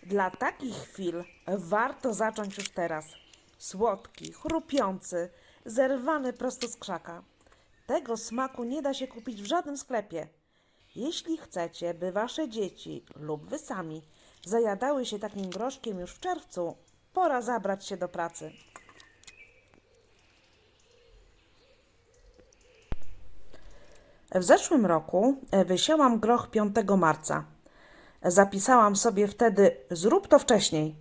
Dla takich chwil warto zacząć już teraz. Słodki, chrupiący, zerwany prosto z krzaka. Tego smaku nie da się kupić w żadnym sklepie. Jeśli chcecie, by wasze dzieci lub wy sami zajadały się takim groszkiem już w czerwcu, pora zabrać się do pracy. W zeszłym roku wysiałam groch 5 marca. Zapisałam sobie wtedy: zrób to wcześniej.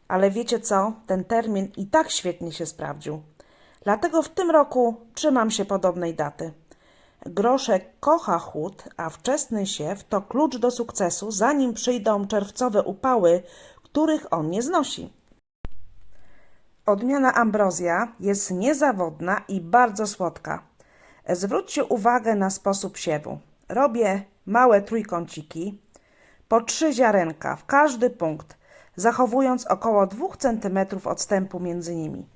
Ale wiecie co? Ten termin i tak świetnie się sprawdził. Dlatego w tym roku trzymam się podobnej daty. Groszek kocha chłód, a wczesny siew to klucz do sukcesu, zanim przyjdą czerwcowe upały, których on nie znosi. Odmiana Ambrozja jest niezawodna i bardzo słodka. Zwróćcie uwagę na sposób siewu. Robię małe trójkąciki, po 3 ziarenka w każdy punkt, zachowując około 2 cm odstępu między nimi.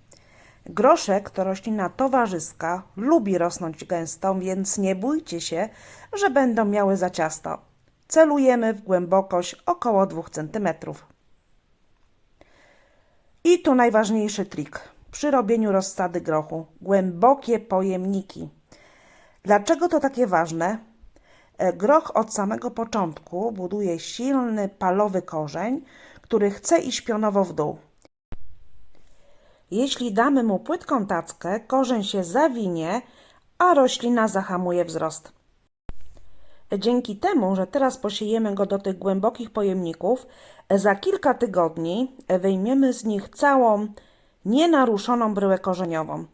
Groszek to roślina towarzyska, lubi rosnąć gęsto, więc nie bójcie się, że będą miały za ciasto. Celujemy w głębokość około 2 cm. I tu najważniejszy trik przy robieniu rozsady grochu. Głębokie pojemniki. Dlaczego to takie ważne? Groch od samego początku buduje silny, palowy korzeń, który chce iść pionowo w dół. Jeśli damy mu płytką tackę, korzeń się zawinie, a roślina zahamuje wzrost. Dzięki temu, że teraz posiejemy go do tych głębokich pojemników, za kilka tygodni wyjmiemy z nich całą nienaruszoną bryłę korzeniową.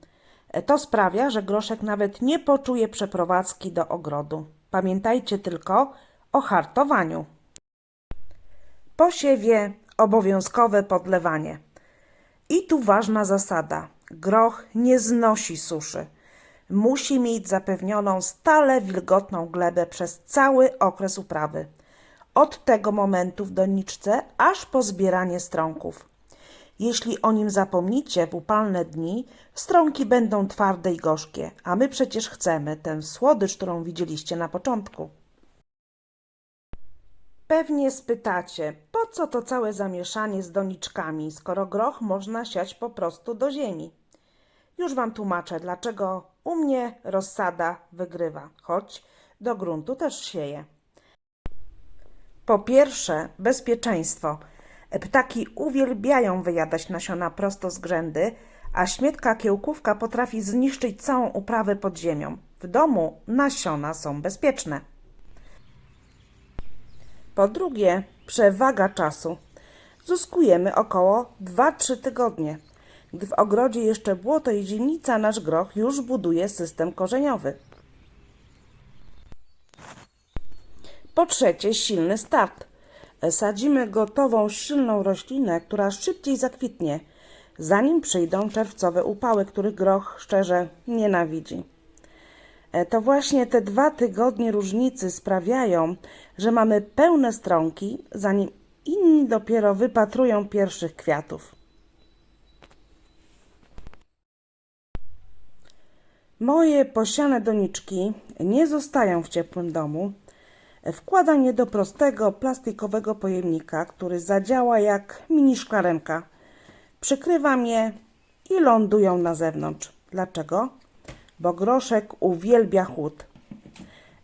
To sprawia, że groszek nawet nie poczuje przeprowadzki do ogrodu. Pamiętajcie tylko o hartowaniu. Po siewie obowiązkowe podlewanie. I tu ważna zasada. Groch nie znosi suszy. Musi mieć zapewnioną stale wilgotną glebę przez cały okres uprawy. Od tego momentu w doniczce aż po zbieranie strąków. Jeśli o nim zapomnicie w upalne dni, strąki będą twarde i gorzkie, a my przecież chcemy tę słodycz, którą widzieliście na początku. Pewnie spytacie, po co to całe zamieszanie z doniczkami, skoro groch można siać po prostu do ziemi? Już Wam tłumaczę, dlaczego u mnie rozsada wygrywa, choć do gruntu też sieję. Po pierwsze, bezpieczeństwo. Ptaki uwielbiają wyjadać nasiona prosto z grzędy, a śmietka kiełkówka potrafi zniszczyć całą uprawę pod ziemią. W domu nasiona są bezpieczne. Po drugie, przewaga czasu. Zyskujemy około 2-3 tygodnie. Gdy w ogrodzie jeszcze błoto i zimnica, nasz groch już buduje system korzeniowy. Po trzecie, silny start. Sadzimy gotową, silną roślinę, która szybciej zakwitnie, zanim przyjdą czerwcowe upały, których groch szczerze nienawidzi. To właśnie te 2 tygodnie różnicy sprawiają, że mamy pełne strąki, zanim inni dopiero wypatrują pierwszych kwiatów. Moje posiane doniczki nie zostają w ciepłym domu. Wkładam je do prostego, plastikowego pojemnika, który zadziała jak mini szklanka. Przykrywam je i lądują na zewnątrz. Dlaczego? Bo groszek uwielbia chłód.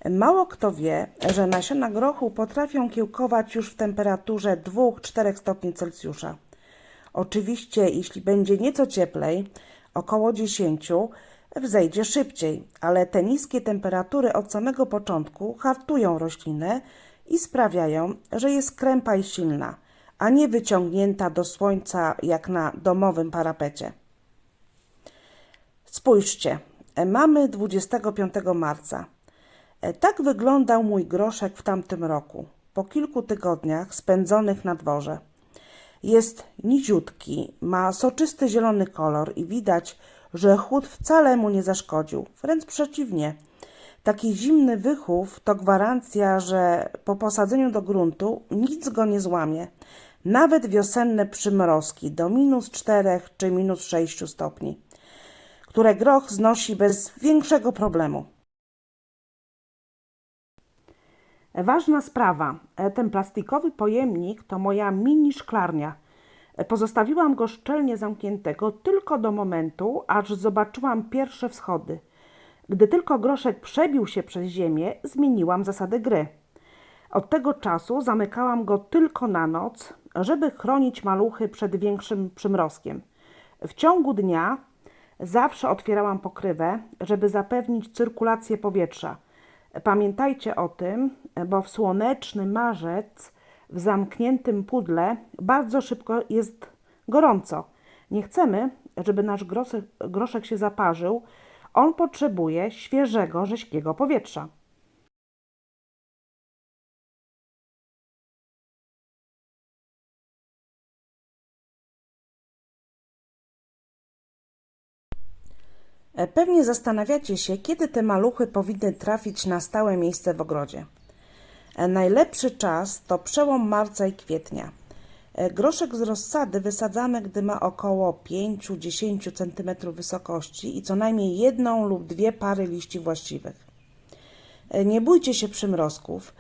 Mało kto wie, że nasiona grochu potrafią kiełkować już w temperaturze 2-4 stopni Celsjusza. Oczywiście, jeśli będzie nieco cieplej, około 10, wzejdzie szybciej, ale te niskie temperatury od samego początku hartują roślinę i sprawiają, że jest krępa i silna, a nie wyciągnięta do słońca jak na domowym parapecie. Spójrzcie, mamy 25 marca. Tak wyglądał mój groszek w tamtym roku, po kilku tygodniach spędzonych na dworze. Jest niziutki, ma soczysty zielony kolor i widać, że chłód wcale mu nie zaszkodził. Wręcz przeciwnie. Taki zimny wychów to gwarancja, że po posadzeniu do gruntu nic go nie złamie. Nawet wiosenne przymrozki do -4 czy -6 stopni, które groch znosi bez większego problemu. Ważna sprawa, ten plastikowy pojemnik to moja mini szklarnia. Pozostawiłam go szczelnie zamkniętego tylko do momentu, aż zobaczyłam pierwsze wschody. Gdy tylko groszek przebił się przez ziemię, zmieniłam zasady gry. Od tego czasu zamykałam go tylko na noc, żeby chronić maluchy przed większym przymrozkiem. W ciągu dnia zawsze otwierałam pokrywę, żeby zapewnić cyrkulację powietrza. Pamiętajcie o tym, bo w słoneczny marzec w zamkniętym pudle bardzo szybko jest gorąco. Nie chcemy, żeby nasz groszek się zaparzył. On potrzebuje świeżego, rześkiego powietrza. Pewnie zastanawiacie się, kiedy te maluchy powinny trafić na stałe miejsce w ogrodzie. Najlepszy czas to przełom marca i kwietnia. Groszek z rozsady wysadzamy, gdy ma około 5-10 cm wysokości i co najmniej jedną lub dwie pary liści właściwych. Nie bójcie się przymrozków.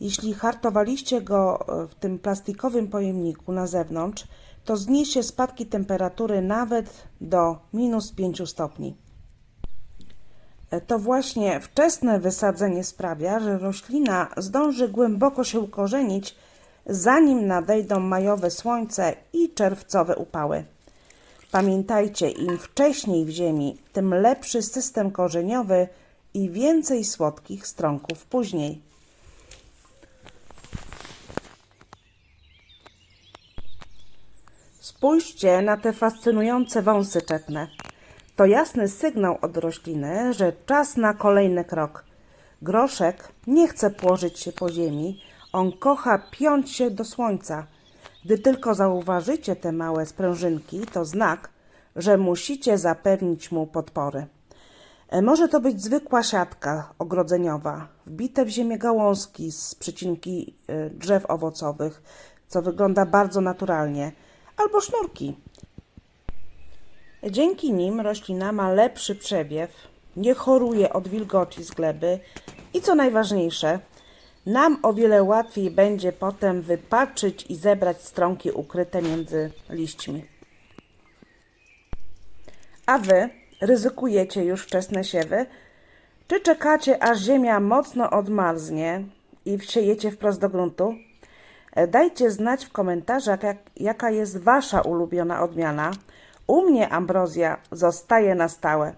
Jeśli hartowaliście go w tym plastikowym pojemniku na zewnątrz, to zniesie spadki temperatury nawet do -5 stopni. To właśnie wczesne wysadzenie sprawia, że roślina zdąży głęboko się ukorzenić, zanim nadejdą majowe słońce i czerwcowe upały. Pamiętajcie, im wcześniej w ziemi, tym lepszy system korzeniowy i więcej słodkich strąków później. Spójrzcie na te fascynujące wąsy czepne. To jasny sygnał od rośliny, że czas na kolejny krok. Groszek nie chce położyć się po ziemi, on kocha piąć się do słońca. Gdy tylko zauważycie te małe sprężynki, to znak, że musicie zapewnić mu podpory. Może to być zwykła siatka ogrodzeniowa, wbite w ziemię gałązki z przycinki drzew owocowych, co wygląda bardzo naturalnie, albo sznurki. Dzięki nim roślina ma lepszy przewiew, nie choruje od wilgoci z gleby i co najważniejsze, nam o wiele łatwiej będzie potem wypatrzyć i zebrać strąki ukryte między liśćmi. A Wy ryzykujecie już wczesne siewy? Czy czekacie, aż ziemia mocno odmarznie i wsiejecie wprost do gruntu? Dajcie znać w komentarzach, jaka jest Wasza ulubiona odmiana. U mnie ambrozja zostaje na stałe.